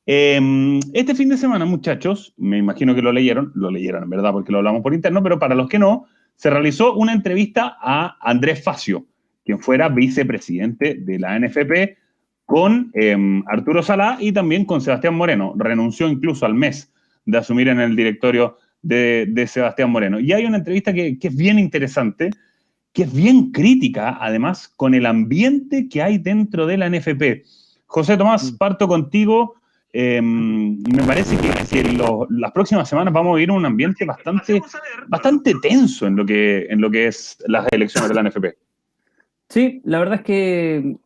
Este fin de semana, muchachos, me imagino que lo leyeron en verdad porque lo hablamos por interno, pero para los que no, se realizó una entrevista a Andrés Facio, quien fuera vicepresidente de la NFP, con Arturo Salá y también con Sebastián Moreno. Renunció incluso al mes de asumir en el directorio de Sebastián Moreno. Y hay una entrevista que es bien interesante, que es bien crítica, además, con el ambiente que hay dentro de la NFP. José Tomás, parto contigo. Me parece que las próximas semanas vamos a vivir un ambiente bastante tenso en lo que es las elecciones de la NFP. Sí, la verdad es que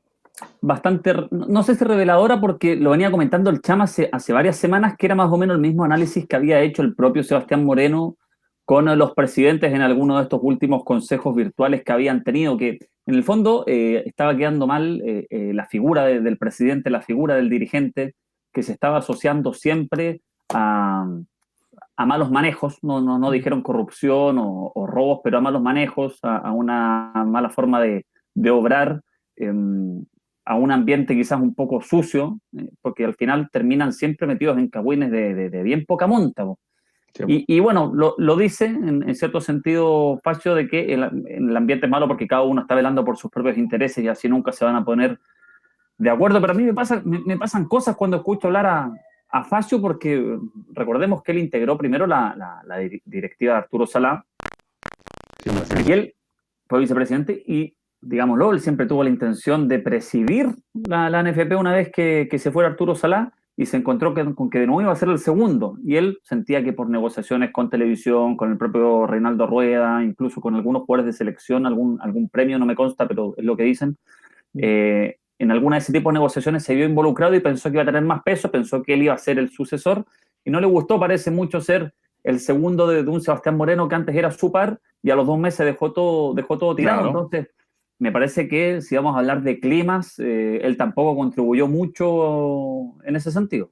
bastante, no sé si reveladora porque lo venía comentando el Chama hace varias semanas, que era más o menos el mismo análisis que había hecho el propio Sebastián Moreno con los presidentes en algunos de estos últimos consejos virtuales que habían tenido, que en el fondo estaba quedando mal la figura del presidente, la figura del dirigente, que se estaba asociando siempre a malos manejos, no dijeron corrupción o robos, pero a malos manejos, a una mala forma de obrar, eh, a un ambiente quizás un poco sucio, porque al final terminan siempre metidos en cagüines de bien poca monta. Sí. Y bueno, lo dice en cierto sentido Facio de que el ambiente es malo porque cada uno está velando por sus propios intereses y así nunca se van a poner de acuerdo, pero a mí me pasan cosas cuando escucho hablar a Facio porque recordemos que él integró primero la directiva de Arturo Salá y él fue vicepresidente y, digámoslo, él siempre tuvo la intención de presidir la NFP una vez que se fuera Arturo Salá y se encontró con que de nuevo iba a ser el segundo. Y él sentía que por negociaciones con televisión, con el propio Reinaldo Rueda, incluso con algunos jugadores de selección, algún premio, no me consta, pero es lo que dicen, en alguna de ese tipo de negociaciones se vio involucrado y pensó que iba a tener más peso, pensó que él iba a ser el sucesor y no le gustó, parece mucho ser el segundo de un Sebastián Moreno que antes era su par y a los 2 meses dejó todo tirado. Claro. Entonces, me parece que si vamos a hablar de climas, él tampoco contribuyó mucho en ese sentido.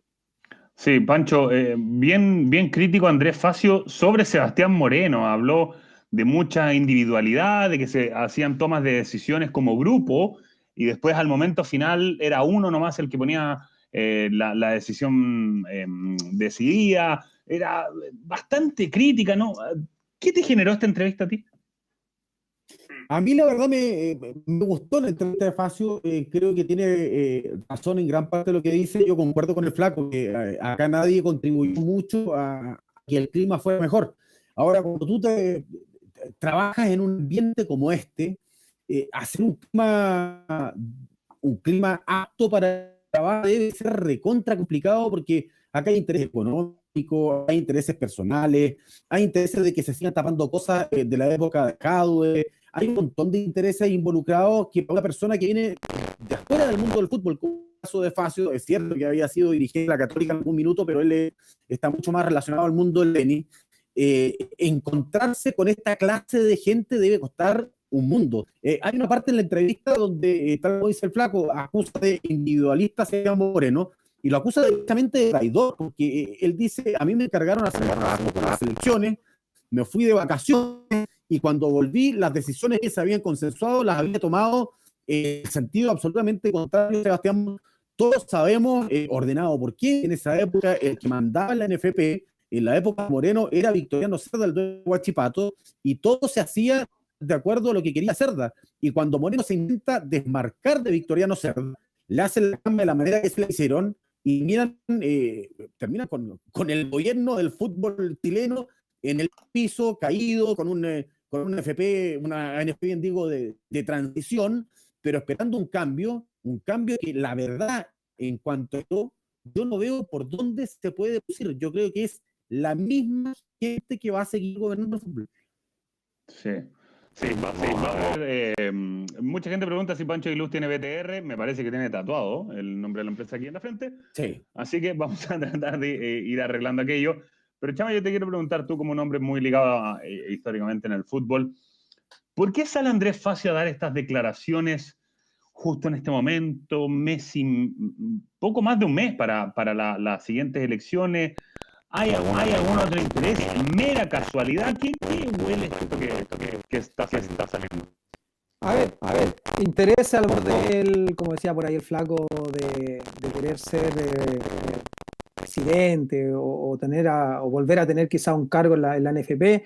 Sí, Pancho, bien crítico Andrés Facio sobre Sebastián Moreno. Habló de mucha individualidad, de que se hacían tomas de decisiones como grupo y después al momento final era uno nomás el que ponía la decisión decidida. Era bastante crítica, ¿no? ¿Qué te generó esta entrevista a ti? A mí la verdad me gustó la entrevista de Facio, creo que tiene razón en gran parte de lo que dice, yo concuerdo con el flaco, que acá nadie contribuyó mucho a que el clima fuera mejor. Ahora, cuando trabajas en un ambiente como este, hacer un clima apto para trabajar debe ser recontra complicado porque acá hay interés económico, hay intereses personales, hay intereses de que se sigan tapando cosas de la época de Jadwe, hay un montón de intereses involucrados que para una persona que viene de afuera del mundo del fútbol, como el caso de Facio, es cierto que había sido dirigente de la Católica en algún minuto, pero él está mucho más relacionado al mundo del tenis. Encontrarse con esta clase de gente debe costar un mundo. Hay una parte en la entrevista donde, tal como dice el flaco, acusa de individualista a Sebastián Moreno, y lo acusa directamente de traidor, porque él dice, a mí me encargaron a hacer las elecciones, me fui de vacaciones, y cuando volví, las decisiones que se habían consensuado las había tomado en sentido absolutamente contrario a Sebastián. Todos sabemos, ordenado por quién en esa época, el que mandaba en la NFP, en la época de Moreno, era Victoriano Cerda, el dueño de Huachipato, y todo se hacía de acuerdo a lo que quería Cerda. Y cuando Moreno se intenta desmarcar de Victoriano Cerda, le hacen la cama de la manera que se le hicieron, y miran, terminan con el gobierno del fútbol chileno en el piso, caído, con una FP, una NFP, bien digo, de transición, pero esperando un cambio que la verdad, en cuanto a esto, yo no veo por dónde se puede producir. Yo creo que es la misma gente que va a seguir gobernando el fútbol. Sí. Sí, va a haber. Mucha gente pregunta si Pancho Aguiluz tiene BTR. Me parece que tiene tatuado el nombre de la empresa aquí en la frente. Sí. Así que vamos a tratar de ir arreglando aquello. Pero Chama, yo te quiero preguntar, tú como un hombre muy ligado históricamente en el fútbol, ¿por qué sale Andrés Facio a dar estas declaraciones justo en este momento, poco más de un mes para las siguientes elecciones? ¿Hay algún otro interés? ¿Mera casualidad? ¿Qué huele que está saliendo? A ver, interés a lo mejor de él, como decía por ahí el flaco, de querer ser presidente o volver a tener quizá un cargo en la NFP.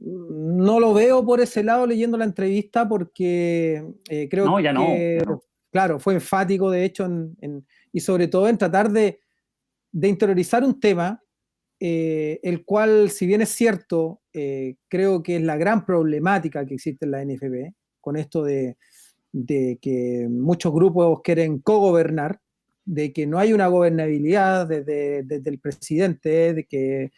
No lo veo por ese lado leyendo la entrevista porque creo No, ya no, que, ya no. claro, fue enfático de hecho y sobre todo en tratar de interiorizar un tema, el cual, si bien es cierto, creo que es la gran problemática que existe en la NFP, con esto de que muchos grupos quieren cogobernar, de que no hay una gobernabilidad desde el presidente, de que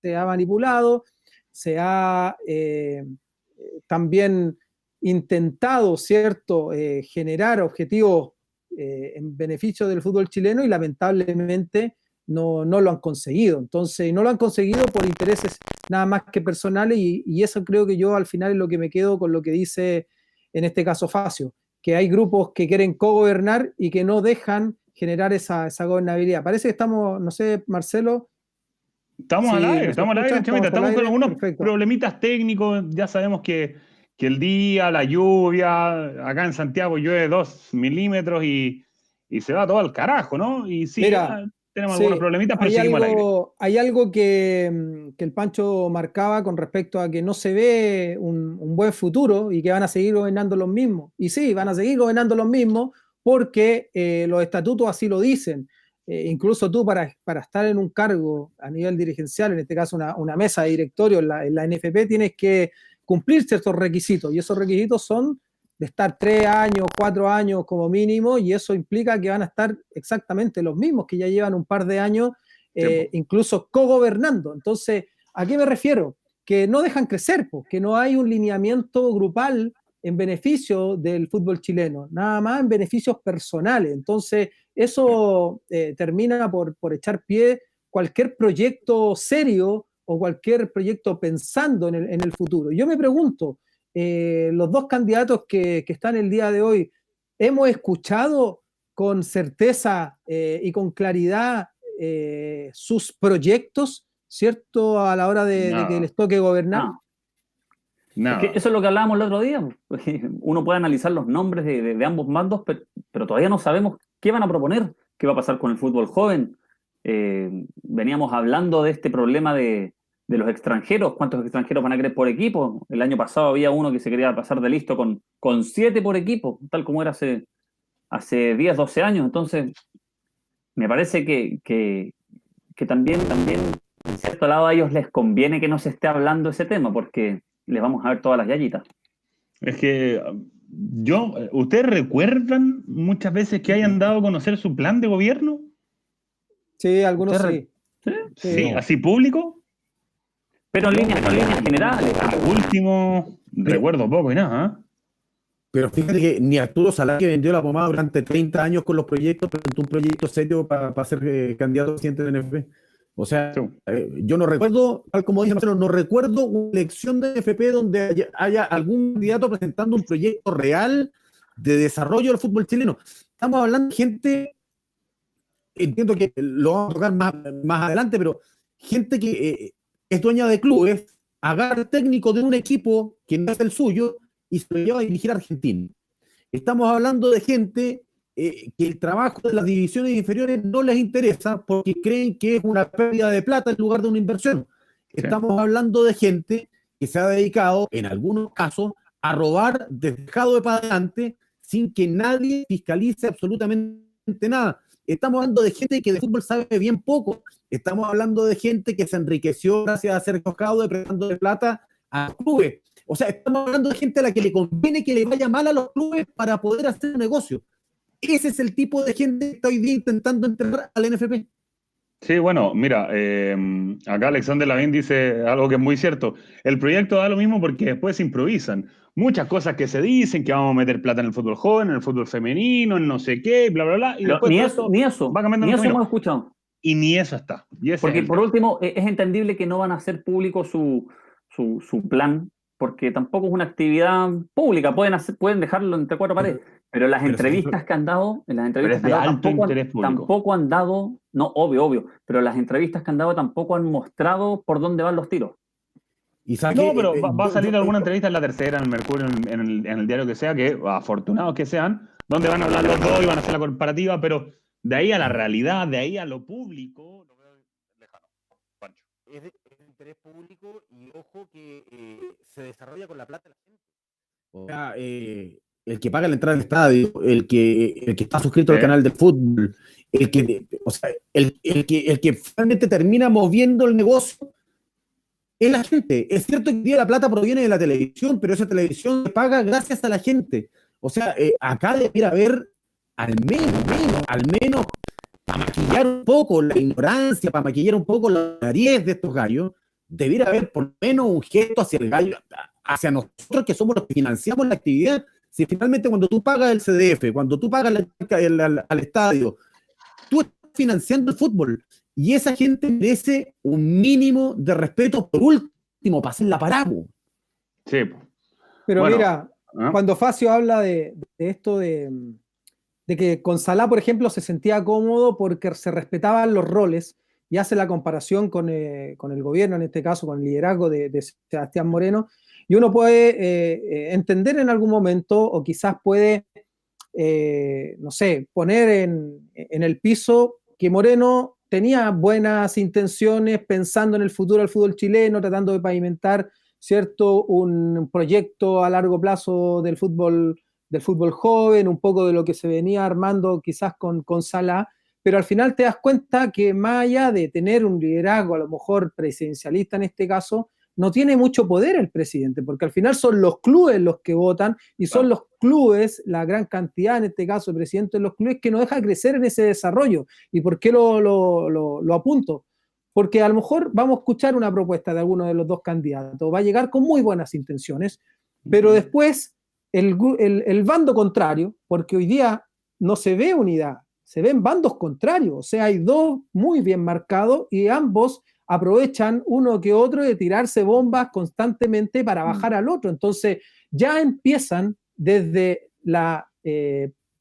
se ha manipulado, se ha también intentado, ¿cierto?, generar objetivos en beneficio del fútbol chileno y lamentablemente no lo han conseguido. Entonces, no lo han conseguido por intereses nada más que personales y eso creo que yo al final es lo que me quedo con lo que dice en este caso Facio, que hay grupos que quieren cogobernar y que no dejan generar esa gobernabilidad. Parece que estamos, no sé, Marcelo. Estamos al Si aire, nos estamos al aire, escuchan, Chamita. estamos al Estamos con aire, algunos perfecto. problemitas técnicos. Ya sabemos que el día, la lluvia, acá en Santiago llueve 2 milímetros y se va todo al carajo, ¿no? Y sí, Mira, tenemos algunos sí, problemitas, pero seguimos al aire. hay algo que el Pancho marcaba con respecto a que no se ve un buen futuro y que van a seguir gobernando los mismos. Y sí, van a seguir gobernando los mismos porque los estatutos así lo dicen. Incluso tú para estar en un cargo a nivel dirigencial, en este caso una mesa de directorio en la NFP, tienes que cumplir ciertos requisitos y esos requisitos son de estar 3 años, 4 años como mínimo, y eso implica que van a estar exactamente los mismos que ya llevan un par de años, incluso cogobernando. Entonces, ¿a qué me refiero? Que no dejan crecer, pues, que no hay un lineamiento grupal en beneficio del fútbol chileno, nada más en beneficios personales. Entonces, eso termina por echar pie cualquier proyecto serio o cualquier proyecto pensando en el futuro. Yo me pregunto, los dos candidatos que están el día de hoy, hemos escuchado con certeza y con claridad sus proyectos, ¿cierto? A la hora de que les toque gobernar. No. Nada. Es que eso es lo que hablábamos el otro día. Uno puede analizar los nombres de ambos mandos, pero todavía no sabemos qué van a proponer, qué va a pasar con el fútbol joven. Veníamos hablando de este problema de los extranjeros, cuántos extranjeros van a querer por equipo. El año pasado había uno que se quería pasar de listo con 7 por equipo, tal como era hace 10, 12 años. Entonces, me parece que también, en cierto lado, a ellos les conviene que no se esté hablando ese tema, porque les vamos a ver todas las yayitas. Es que ¿ustedes recuerdan muchas veces que hayan dado a conocer su plan de gobierno? Sí, algunos sí. Sí, así público. Pero en líneas generales. Último, recuerdo poco y nada. Pero fíjate que ni Arturo Salá, que vendió la pomada durante 30 años con los proyectos, presentó un proyecto serio para ser candidato a presidente de la NFP. O sea, Sí. Yo no recuerdo, tal como dice Marcelo, no recuerdo una elección de NFP donde haya algún candidato presentando un proyecto real de desarrollo del fútbol chileno. Estamos hablando de gente, entiendo que lo vamos a tocar más adelante, pero gente que es dueña de clubes, agarra técnico de un equipo que no es el suyo y se lo lleva a dirigir a Argentina. Estamos hablando de gente que el trabajo de las divisiones inferiores no les interesa porque creen que es una pérdida de plata en lugar de una inversión. Sí. Estamos hablando de gente que se ha dedicado, en algunos casos, a robar dejado de para adelante sin que nadie fiscalice absolutamente nada. Estamos hablando de gente que de fútbol sabe bien poco. Estamos hablando de gente que se enriqueció gracias a ser coscado de prestando de plata a clubes. O sea, estamos hablando de gente a la que le conviene que le vaya mal a los clubes para poder hacer un negocio. Ese es el tipo de gente que está hoy día intentando entrar al NFP. Sí, bueno, mira, acá Alexander Lavín dice algo que es muy cierto. El proyecto da lo mismo porque después se improvisan. Muchas cosas que se dicen, que vamos a meter plata en el fútbol joven, en el fútbol femenino, en no sé qué, bla, bla, bla. Y después ni eso va cambiando ni eso camino. hemos escuchado. Y ni eso está. Porque por último, es entendible que no van a hacer público su plan, porque tampoco es una actividad pública, pueden dejarlo entre cuatro paredes, pero las entrevistas que han dado, tampoco han dado, no, obvio, pero las entrevistas que han dado tampoco han mostrado por dónde van los tiros. Y sabe No, que, pero va a salir alguna entrevista en La Tercera, en el Mercurio, en el diario que sea, que afortunados que sean, donde van a hablar los dos y van a hacer la comparativa, pero de ahí a la realidad, de ahí a lo público, lo veo lejano. Pancho. es de interés público y ojo que se desarrolla con la plata de la gente. O sea, el que paga la entrada al estadio, el que está suscrito al canal de fútbol, o sea, el que finalmente termina moviendo el negocio es la gente. Es cierto que hoy día la plata proviene de la televisión, pero esa televisión se paga gracias a la gente. O sea, acá debería haber al menos, para maquillar un poco la ignorancia, para maquillar un poco la nariz de estos gallos, debería haber por lo menos un gesto hacia el gallo, hacia nosotros que somos los que financiamos la actividad. Si finalmente cuando tú pagas el CDF, cuando tú pagas al estadio, tú estás financiando el fútbol y esa gente merece un mínimo de respeto por último para hacer la parada. Sí. Pero Bueno, mira, cuando Facio habla de esto de que con Salá, por ejemplo, se sentía cómodo porque se respetaban los roles y hace la comparación con el gobierno, en este caso con el liderazgo de Sebastián Moreno, y uno puede entender en algún momento o quizás puede, no sé, poner en el piso que Moreno tenía buenas intenciones pensando en el futuro del fútbol chileno, tratando de pavimentar, ¿cierto?, un proyecto a largo plazo del fútbol joven, un poco de lo que se venía armando quizás con Salá, pero al final te das cuenta que más allá de tener un liderazgo a lo mejor presidencialista en este caso, no tiene mucho poder el presidente, porque al final son los clubes los que votan y son los clubes, la gran cantidad en este caso de presidentes de los clubes, que no deja crecer en ese desarrollo. ¿Y por qué lo apunto? Porque a lo mejor vamos a escuchar una propuesta de alguno de los dos candidatos, va a llegar con muy buenas intenciones, pero después el bando contrario, porque hoy día no se ve unidad, se ven bandos contrarios, o sea, hay dos muy bien marcados y ambos aprovechan uno que otro de tirarse bombas constantemente para bajar al otro. Entonces ya empiezan desde la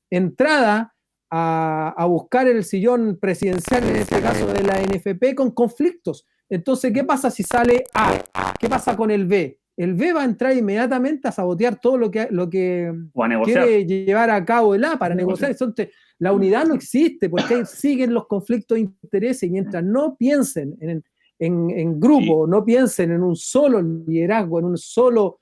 entrada a buscar el sillón presidencial, en este caso de la NFP, con conflictos. Entonces, ¿qué pasa si sale A? ¿Qué pasa con el B? El B va a entrar inmediatamente a sabotear todo lo que quiere llevar a cabo el A para negociar. Entonces, la unidad no existe porque ahí siguen los conflictos de intereses y mientras no piensen en grupo, no piensen en un solo liderazgo, en un solo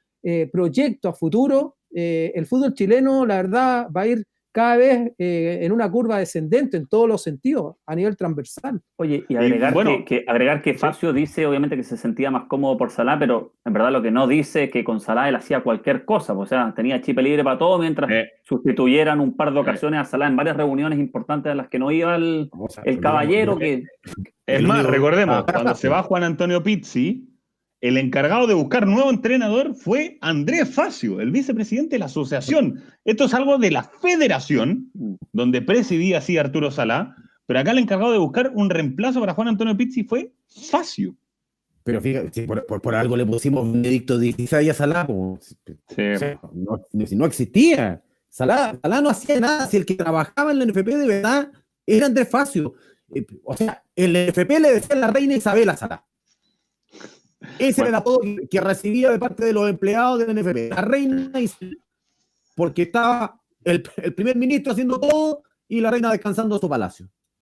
proyecto a futuro, el fútbol chileno, la verdad, va a ir cada vez en una curva descendente en todos los sentidos, a nivel transversal. Oye, y agregar que Facio dice, obviamente, que se sentía más cómodo por Salá, pero en verdad lo que no dice es que con Salá él hacía cualquier cosa, o sea, tenía chip libre para todo mientras sustituyeran un par de ocasiones a Salá en varias reuniones importantes a las que no iba el caballero. Es más, recordemos, cuando se va Juan Antonio Pizzi, el encargado de buscar nuevo entrenador fue Andrés Facio, el vicepresidente de la asociación. Esto es algo de la federación, donde presidía así Arturo Salá, pero acá el encargado de buscar un reemplazo para Juan Antonio Pizzi fue Facio. Pero fíjate, por algo le pusimos Benedicto XVI a Salá, pues, sí. O sea, no existía. Salá no hacía nada, si el que trabajaba en la NFP de verdad era Andrés Facio. O sea, el NFP le decía a la reina Isabel a Salá. Ese era el apodo que recibía de parte de los empleados de la NFP. La reina Isabel, porque estaba el primer ministro haciendo todo y la reina descansando en su palacio.